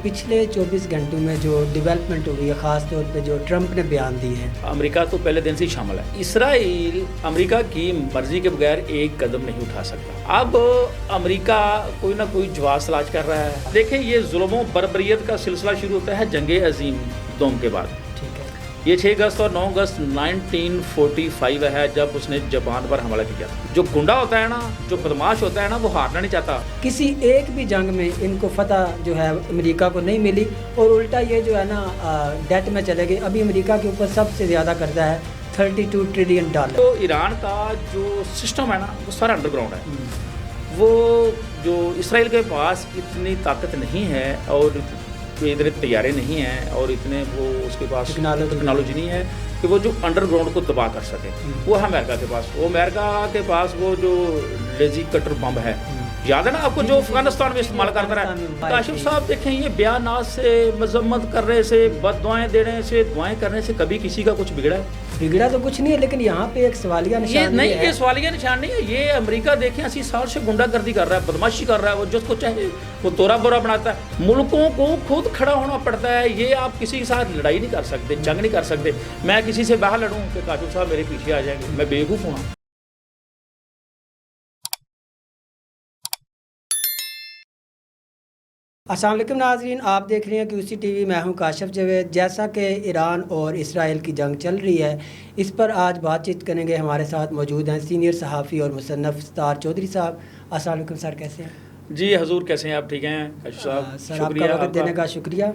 پچھلے 24 گھنٹوں میں جو ڈیولپمنٹ ہوئی ہے، خاص طور پہ جو ٹرمپ نے بیان دیے ہیں، امریکہ تو پہلے دن سے ہی شامل ہے۔ اسرائیل امریکہ کی مرضی کے بغیر ایک قدم نہیں اٹھا سکتا۔ اب امریکہ کوئی نہ کوئی جواز تلاش کر رہا ہے۔ دیکھیں، یہ ظلم و بربریت کا سلسلہ شروع ہوتا ہے جنگ عظیم دوم کے بعد۔ ٹھیک ہے، یہ 6 اگست اور 9 اگست 1945 ہے جب اس نے جاپان پر حملہ کیا۔ جو گنڈا ہوتا ہے نا، جو بدماش ہوتا ہے نا، وہ ہارنا نہیں چاہتا۔ کسی ایک بھی جنگ میں ان کو فتح جو ہے امریکہ کو نہیں ملی، اور الٹا یہ جو ہے نا ڈیٹ میں چلے گئے۔ ابھی امریکہ کے اوپر سب سے زیادہ قرضہ ہے، $32 ٹریلین۔ تو ایران کا جو سسٹم ہے نا، وہ سارا انڈر گراؤنڈ ہے۔ وہ جو اسرائیل کے پاس اتنی طاقت نہیں ہے اور اتنے طیارے نہیں ہیں اور اتنے وہ اس کے پاس ٹیکنالوجی نہیں ہے کہ وہ جو انڈر گراؤنڈ کو تباہ کر سکے۔ وہ ہے امریکہ کے پاس۔ وہ امریکہ کے پاس وہ جو لیزی کٹر بم ہے، یاد ہے نا آپ کو، جو افغانستان میں استعمال کرتا رہا ہے۔ کاشف صاحب دیکھیں، یہ بیانات سے، مذمت کرنے سے، بد دعائیں دینے سے، دعائیں کرنے سے کبھی کسی کا کچھ بگڑا ہے؟ بگڑا تو کچھ نہیں ہے، لیکن یہاں پہ ایک سوالیہ نشان نہیں، یہ سوالیہ نشان نہیں ہے۔ یہ امریکہ دیکھیں 80 سال سے گنڈا گردی کر رہا ہے، بدماشی کر رہا ہے۔ وہ جس کو چاہے وہ تورا بورا بناتا ہے۔ ملکوں کو خود کھڑا ہونا پڑتا ہے۔ یہ آپ کسی کے ساتھ لڑائی نہیں کر سکتے، جنگ نہیں کر سکتے۔ میں کسی سے باہر لڑوں کہ کاشف صاحب میرے پیچھے آ جائیں گے، میں بیوقوف ہوں۔ السلام علیکم ناظرین، آپ دیکھ رہے ہیں QC TV، میں ہوں کاشف جاوید۔ جیسا کہ ایران اور اسرائیل کی جنگ چل رہی ہے، اس پر آج بات چیت کریں گے۔ ہمارے ساتھ موجود ہیں سینئر صحافی اور مصنف ستار چودھری صاحب۔ السلام علیکم سر، کیسے ہیں؟ جی حضور، کیسے ہیں آپ؟ ٹھیک ہیں کاشف صاحب؟ سر، آپ کا وقت دینے کا شکریہ۔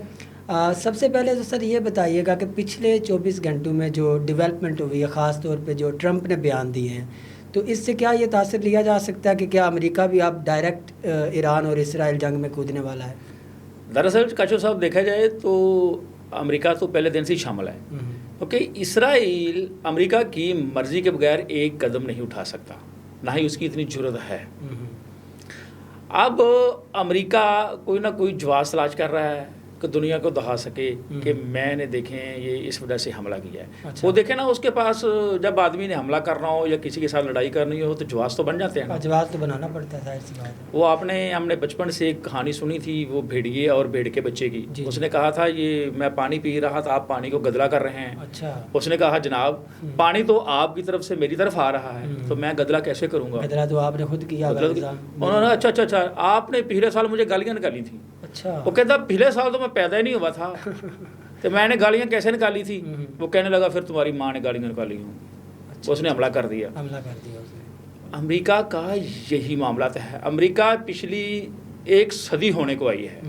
سب سے پہلے تو سر یہ بتائیے گا کہ پچھلے 24 گھنٹوں میں جو ڈیولپمنٹ ہوئی ہے، خاص طور پہ جو ٹرمپ نے بیان دیے ہیں، تو اس سے کیا یہ تاثر لیا جا سکتا ہے کہ کیا امریکہ بھی اب ڈائریکٹ ایران اور اسرائیل جنگ میں کودنے والا ہے؟ دراصل کاشف صاحب دیکھا جائے تو امریکہ تو پہلے دن سے ہی شامل ہے، کیونکہ اسرائیل امریکہ کی مرضی کے بغیر ایک قدم نہیں اٹھا سکتا، نہ ہی اس کی اتنی جرأت ہے۔ اب امریکہ کوئی نہ کوئی جواز تلاش کر رہا ہے کہ دنیا کو دکھا سکے کہ میں نے دیکھیں یہ اس وجہ سے حملہ کیا ہے۔ وہ دیکھیں نا، اس کے پاس جب آدمی نے حملہ کرنا ہو یا کسی کے ساتھ لڑائی کرنی ہو تو جواز تو بن جاتے ہیں۔ جواز تو بنانا پڑتا ہے، ظاہر سی بات ہے۔ وہ ہم نے بچپن سے ایک کہانی سنی تھی، وہ بھیڑیے اور بھیڑ کے بچے کی۔ اس نے کہا تھا یہ میں پانی پی رہا تھا، آپ پانی کو گدلا کر رہے ہیں۔ اچھا۔ اس نے کہا جناب پانی تو آپ کی طرف سے میری طرف آ رہا ہے، تو میں گدلا کیسے کروں گا؟ گدلا تو آپ نے خود کیا۔ انہوں نے اچھا آپ نے پچھلے سال مجھے گالیاں نکالی تھیں۔ اچھا۔ وہ کہتا پچھلے سال تو میں پیدا ہی نہیں ہوا تھا، تو میں نے گالیاں کیسے نکالی تھی؟ وہ کہنے لگا پھر تمہاری ماں نے گالیاں نکالی ہوں۔ اس نے حملہ کر دیا۔ امریکہ کا یہی معاملات ہے۔ امریکہ پچھلی 1 صدی ہونے کو آئی ہے،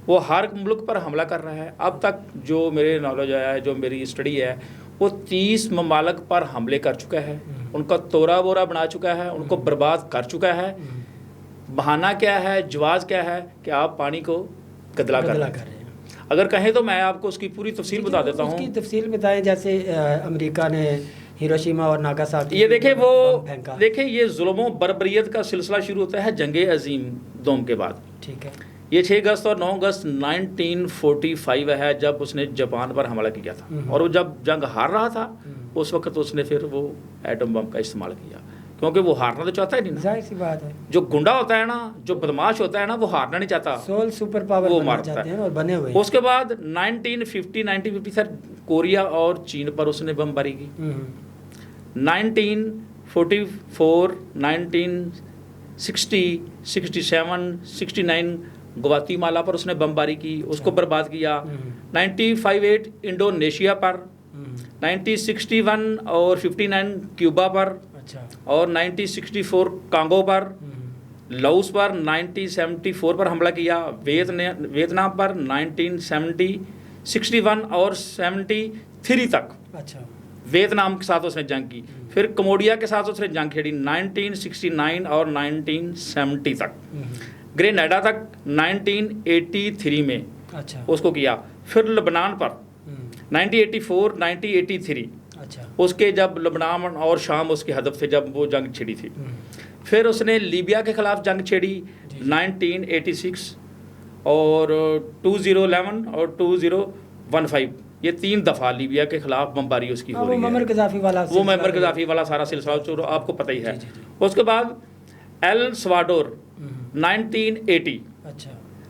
وہ ہر ملک پر حملہ کر رہا ہے۔ اب تک جو میرے نالج آیا ہے، جو میری اسٹڈی ہے، وہ 30 ممالک پر حملے کر چکا ہے، ان کا تورا بورا بنا چکا ہے، ان کو برباد کر چکا ہے۔ بہانہ کیا ہے، جواز کیا ہے کہ آپ پانی کو گدلا کر رہے ہیں۔ اگر کہیں تو میں آپ کو اس کی پوری تفصیل بتا دیتا ہوں۔ اس کی تفصیل بتائیں، جیسے امریکہ نے ہیروشیما اور ناگاساکی۔ یہ دیکھیں یہ ظلم و بربریت کا سلسلہ شروع ہوتا ہے جنگ عظیم دوم کے بعد۔ ٹھیک ہے۔ یہ 6 اگست اور 9 اگست 1945 ہے جب اس نے جاپان پر حملہ کیا تھا، اور وہ جب جنگ ہار رہا تھا اس وقت اس نے پھر وہ ایٹم بم کا استعمال کیا، کیونکہ وہ ہارنا تو چاہتا ہی نہیں۔ ظاہر سی بات ہے، جو گنڈا ہوتا ہے نا، جو بدماش ہوتا ہے نا، وہ ہارنا نہیں چاہتا، سول سپر پاور وہ بننا مارتا چاہتے ہیں ہے۔ اور بنے ہوئے ہیں۔ اس کے بعد 1950 کوریا اور چین پر اس نے بم باری کی۔ 1944 1960 67 69 گواتی مالا پر اس نے بم باری کی، اس کو برباد کیا۔ 1958 انڈونیشیا پر، 1961 اور 59 کیوبا پر، اور 1964 کانگو پر، لاؤس پر 1974 پر حملہ کیا، ویتنام پر 1970 61 اور 73 تک ویتنام کے ساتھ اس نے جنگ کی۔ پھر کمبوڈیا کے ساتھ اس نے جنگ کھیڑی 1969 اور 1970 تک، گرینیڈا تک 1983 میں اس کو کیا۔ پھر لبنان پر 1984 1983، اس کے جب لبنان اور شام اس کے ہدف تھے جب وہ جنگ چھڑی تھی۔ پھر اس نے لیبیا کے خلاف جنگ چھیڑی 1986 اور 2011 اور 2015، یہ 3 دفعہ لیبیا کے خلاف بمباری اس کی ہو رہی ہے۔ وہ معمر قذافی والا سارا سلسلہ آپ کو پتہ ہی ہے۔ اس کے بعد ایل سواڈور 1980،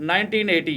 1980,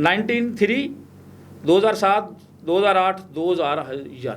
1903, 2007, 2008, 2011,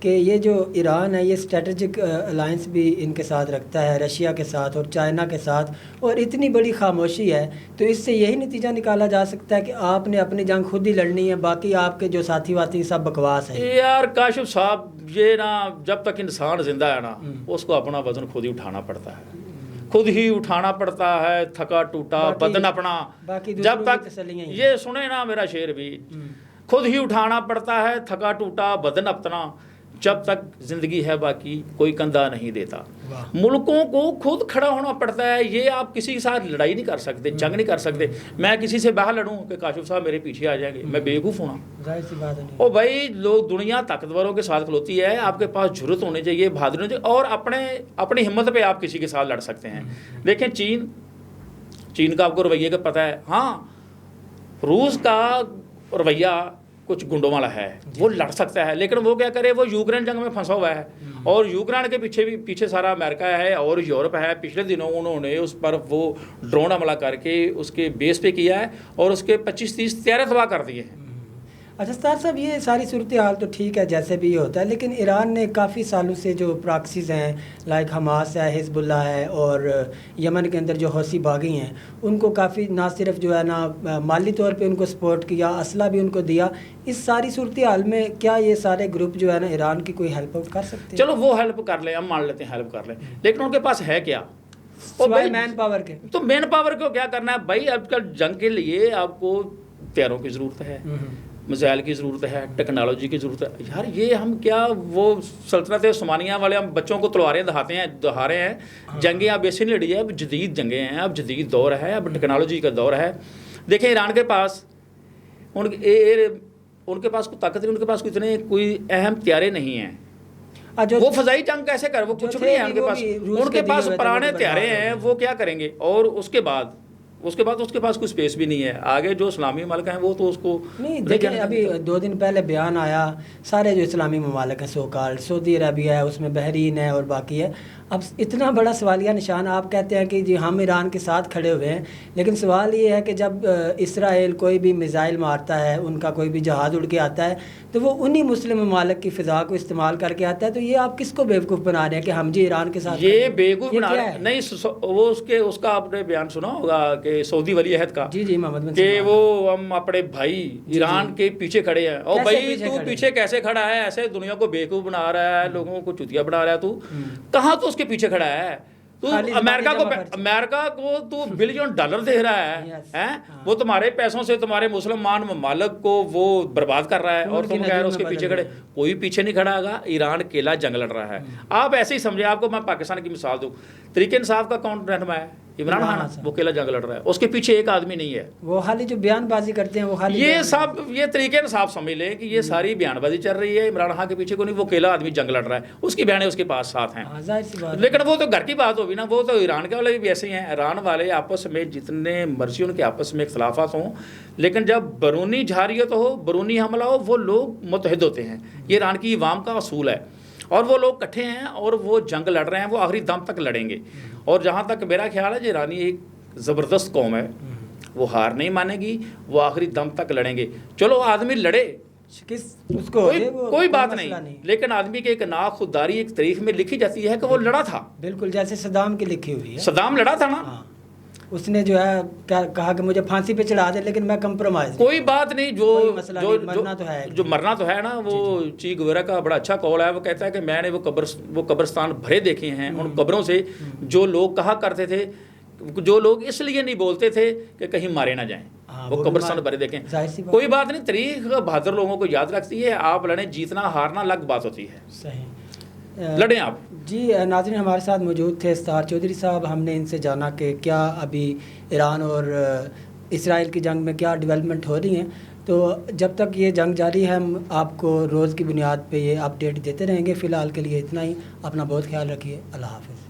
کہ یہ جو ایران ہے یہ اسٹریٹجک الائنس بھی ان کے ساتھ رکھتا ہے، رشیا کے ساتھ اور چائنا کے ساتھ، اور اتنی بڑی خاموشی ہے، تو اس سے یہی نتیجہ نکالا جا سکتا ہے کہ آپ نے اپنی جنگ خود ہی لڑنی ہے، باقی آپ کے جو ساتھی واتی سب بکواس ہے؟ یار کاشف صاحب، یہ نا جب تک انسان زندہ ہے نا اس کو اپنا وزن خود ہی اٹھانا پڑتا ہے، خود ہی اٹھانا پڑتا ہے، تھکا ٹوٹا بدن اپنا، جب تک یہ سنے نا میرا شعر بھی، خود ہی اٹھانا پڑتا ہے تھکا ٹوٹا بدن اپنا، جب تک زندگی ہے باقی کوئی کندھا نہیں دیتا۔ ملکوں کو خود کھڑا ہونا پڑتا ہے، یہ آپ کسی کے ساتھ لڑائی نہیں کر سکتے، جنگ نہیں کر سکتے۔ میں کسی سے باہر لڑوں کہ کاشف صاحب میرے پیچھے آ جائیں گے، میں بیوقوف ہوں نا؟ او بھائی، لوگ دنیا طاقتوروں کے ساتھ کھلوتی ہے، آپ کے پاس جرأت ہونی چاہیے، بہادری ہونی چاہیے، اور اپنی ہمت پہ آپ کسی کے ساتھ لڑ سکتے ہیں۔ دیکھیں چین کا آپ کو رویے کا پتہ ہے، ہاں روس کا رویہ کچھ گنڈوں والا ہے، وہ لڑ سکتا ہے، لیکن وہ کیا کرے، وہ یوکرین جنگ میں پھنسا ہوا ہے، اور یوکرین کے پیچھے سارا امریکہ ہے اور یورپ ہے۔ پچھلے دنوں انہوں نے اس پر وہ ڈرون حملہ کر کے اس کے بیس پہ کیا ہے اور اس کے 25-30 طیارے تباہ کر دیے ہیں۔ اچھا سطار صاحب، یہ ساری صورتحال تو ٹھیک ہے جیسے بھی یہ ہوتا ہے، لیکن ایران نے کافی سالوں سے جو پراکسیز ہیں لائک حماس ہے، حزب اللہ ہے، اور یمن کے اندر جو حوثی باغی ہیں، ان کو کافی نہ صرف جو ہے نا مالی طور پہ ان کو سپورٹ کیا، اسلحہ بھی ان کو دیا۔ اس ساری صورتحال میں کیا یہ سارے گروپ جو ہے نا ایران کی کوئی ہیلپ کر سکتے ہیں؟ چلو وہ ہیلپ کر لیں، ہم مان لیتے ہیں ہیلپ کر لیں، لیکن ان کے پاس ہے کیا؟ مین پاور کے، تو مین پاور کو کیا کرنا ہے بھائی؟ آج کل جنگ کے لیے آپ کو طیاروں کی ضرورت ہے، میزائل کی ضرورت ہے، ٹیکنالوجی کی ضرورت ہے۔ یار یہ ہم کیا وہ سلطنت عثمانیہ والے ہم بچوں کو تلواریں دہا رہے ہیں؟ جنگیں اب ایسے نہیں لڑی ہے، اب جدید جنگیں ہیں، اب جدید دور ہے، اب ٹیکنالوجی کا دور ہے۔ دیکھیں ایران کے پاس ان کے پاس کوئی طاقت نہیں، ان کے پاس کوئی اہم طیارے نہیں ہیں۔ وہ فضائی جنگ کیسے کر، وہ کچھ بھی نہیں ہے ان کے پاس۔ ان کے پاس پرانے طیارے ہیں، وہ کیا کریں گے؟ اور اس کے بعد اس کے پاس کوئی سپیس بھی نہیں ہے۔ آگے جو اسلامی ممالک ہیں وہ تو اس کو نہیں دیکھیں، ابھی 2 دن پہلے بیان آیا، سارے جو اسلامی ممالک ہیں سوکال، سعودی عربیہ ہے، اس میں بحرین ہے اور باقی ہے۔ اب اتنا بڑا سوالیہ نشان، آپ کہتے ہیں کہ جی ہم ایران کے ساتھ کھڑے ہوئے ہیں، لیکن سوال یہ ہے کہ جب اسرائیل کوئی بھی میزائل مارتا ہے، ان کا کوئی بھی جہاز اڑ کے آتا ہے، تو وہ انہی مسلم ممالک کی فضا کو استعمال کر کے آتا ہے۔ تو یہ آپ کس کو بیوقوف بنا رہے ہیں کہ ہم جی ایران کے ساتھ؟ یہ بیوقوف بنا رہے ہیں نہیں، وہ اس کا آپ نے بیان سنا ہوگا کہ سعودی ولی عہد کا، جی محمد، کہ وہ ہم اپنے بھائی ایران کے پیچھے کھڑے ہیں۔ اور بھائی تو پیچھے کیسے کھڑا ہے؟ ایسے دنیا کو بیوقوف بنا رہا ہے، لوگوں کو چتیا بنا رہا ہے۔ تو کہاں تو اس کے پیچھے کھڑا ہے؟ تو امریکہ کو تو بلین ڈالر دے رہا ہے، وہ تمہارے پیسوں سے تمہارے مسلمان ممالک کو وہ برباد کر رہا ہے، اور تم کہہ رہے ہو اس کے پیچھے کھڑے۔ کوئی پیچھے نہیں کھڑا ہوگا، ایران اکیلا جنگ لڑ رہا ہے۔ آپ ایسے ہی سمجھے، آپ کو میں پاکستان کی مثال دوں، تحریک انصاف کا کون رہنما ہے؟ عمران خان، وہ اکیلا جنگ لڑ رہا ہے، اس کے پیچھے ایک آدمی نہیں ہے۔ وہ خالی جو بیان بازی کرتے ہیں وہ خالی یہ تحریک انصاف سمجھ لیں کہ یہ ساری بیان بازی چل رہی ہے، عمران خان کے پیچھے کو نہیں، وہ اکیلا آدمی جنگ لڑ رہا ہے، اس کی بہنیں اس کے پاس ساتھ ہیں۔ لیکن وہ تو گھر کی بات ہوگی نا، وہ تو ایران کے والے بھی ایسے ہی ہیں۔ ایران والے آپس میں جتنے مرضی ان کے آپس میں اختلافات ہوں، لیکن جب بیرونی جارحیت ہو، بیرونی حملہ ہو، وہ لوگ متحد ہوتے ہیں۔ یہ ایران کی عوام کا اصول ہے، اور وہ لوگ اکٹھے ہیں اور وہ جنگ لڑ رہے ہیں، وہ آخری دم تک لڑیں گے۔ اور جہاں تک میرا خیال ہے، ایرانی ایک زبردست قوم ہے، وہ ہار نہیں مانے گی، وہ آخری دم تک لڑیں گے۔ چلو آدمی لڑے، اس کو کوئی بات نہیں، لیکن آدمی کی ایک ناخودداری ایک تاریخ میں لکھی جاتی ہے کہ وہ لڑا تھا۔ بالکل جیسے صدام کی لکھی ہوئی ہے، صدام لڑا تھا نا، اس نے جو ہے کہا کہ مجھے پھانسی پہ چڑھا دے لیکن میں کمپرومائز، کوئی بات نہیں، جو مرنا تو ہے نا۔ وہ چی گویرا کا بڑا اچھا قول ہے، وہ کہتا ہے کہ میں نے وہ قبرستان بھرے دیکھے ہیں، ان قبروں سے جو لوگ کہا کرتے تھے، جو لوگ اس لیے نہیں بولتے تھے کہ کہیں مارے نہ جائیں، وہ قبرستان بھرے دیکھیں۔ کوئی بات نہیں، تاریخ بہادر لوگوں کو یاد رکھتی ہے۔ آپ لڑیں، جیتنا ہارنا الگ بات ہوتی ہے، صحیح، لڑیں آپ۔ جی ناظرین، ہمارے ساتھ موجود تھے سطار چودھری صاحب۔ ہم نے ان سے جانا کہ کیا ابھی ایران اور اسرائیل کی جنگ میں کیا ڈیولپمنٹ ہو رہی ہیں۔ تو جب تک یہ جنگ جاری ہے، ہم آپ کو روز کی بنیاد پہ یہ اپڈیٹ دیتے رہیں گے۔ فی الحال کے لیے اتنا ہی، اپنا بہت خیال رکھیے، اللہ حافظ۔